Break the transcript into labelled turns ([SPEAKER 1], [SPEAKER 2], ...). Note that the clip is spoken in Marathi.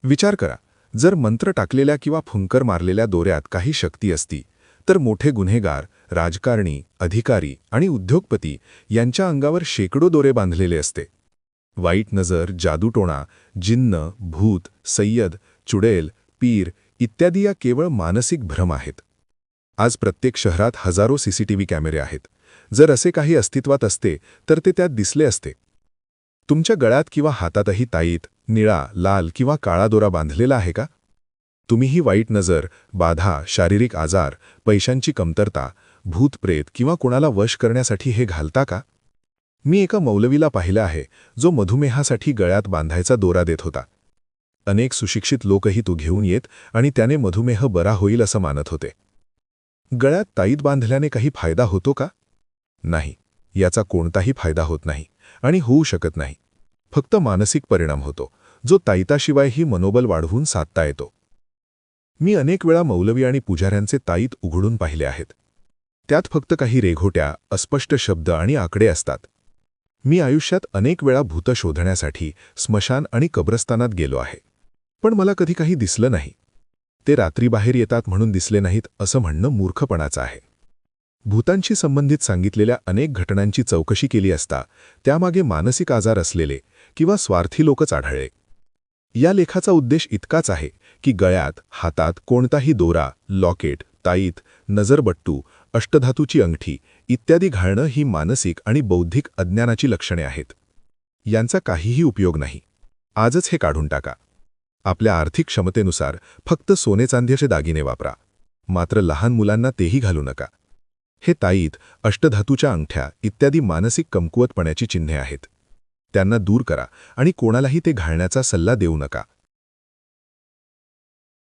[SPEAKER 1] विचार करा, जर मंत्र टाकलेल्या किंवा फुंकर मारलेल्या दोऱ्यात काही शक्ती असती तर मोठे गुन्हेगार, राजकारणी, अधिकारी आणि उद्योगपती यांच्या अंगावर शेकडो दोरे बांधलेले असते. वाईट नजर, जादूटोणा, जिन्न, भूत, सय्यद, चुडेल, पीर इत्यादी या केवळ मानसिक भ्रम आहेत. आज प्रत्येक शहरात हजारो सीसीटीव्ही कॅमेरे आहेत. जर असे काही अस्तित्वात असते तर ते त्यात दिसले असते. तुमच्या गळ्यात किंवा हातातही ताईत, निळा, लाल किंवा काळा दोरा बांधलेला आहे का? तुम्हीही वाईट नजर, बाधा, शारीरिक आजार, पैशांची कमतरता, भूतप्रेत किंवा कोणाला वश करण्यासाठी हे घालता का? मी एका मौलवीला पाहिलं आहे जो मधुमेहासाठी गळ्यात बांधायचा दोरा देत होता. अनेक सुशिक्षित लोकही तो घेऊन येत आणि त्याने मधुमेह बरा होईल असं मानत होते. गळ्यात ताईत बांधल्याने काही फायदा होतो का? नाही, याचा कोणताही फायदा होत नाही आणि होऊ शकत नाही. फक्त मानसिक परिणाम होतो, जो ताईताशिवायही मनोबल वाढवून साधता येतो. मी अनेक वेळा मौलवी आणि पुजाऱ्यांचे ताईत उघडून पाहिले आहेत. त्यात फक्त काही रेघोट्या, अस्पष्ट शब्द आणि आकडे असतात. मी आयुष्यात अनेक वेळा भूत शोधण्यासाठी स्मशान आणि कब्रस्तानात गेलो आहे, पण मला कधी काही दिसलं नाही. ते रात्री बाहेर येतात म्हणून दिसले नाहीत असं म्हणणं मूर्खपणाचं आहे. भूतांशी संबंधित सांगितलेल्या अनेक घटनांची चौकशी केली असता त्यामागे मानसिक आजार असलेले किंवा स्वार्थी लोकच आढळले. या लेखाचा उद्देश इतकाच आहे की गळ्यात, हातात कोणताही दोरा, लॉकेट, ताईत, नजरबट्टू, अष्टधातूची अंगठी इत्यादी घालणं ही मानसिक आणि बौद्धिक अज्ञानाची लक्षणे आहेत. यांचा काहीही उपयोग नाही. आजच हे काढून टाका. आपल्या आर्थिक क्षमतेनुसार फक्त सोने-चांदीचे दागिने वापरा, मात्र लहान मुलांना तेही घालू नका. हे ताईत, अष्टधातूच्या अंगठ्या इत्यादी मानसिक कमकुवतपणाची चिन्हे आहेत. त्यांना दूर करा आणि कोणालाही ते घालण्याचा सल्ला देऊ नका.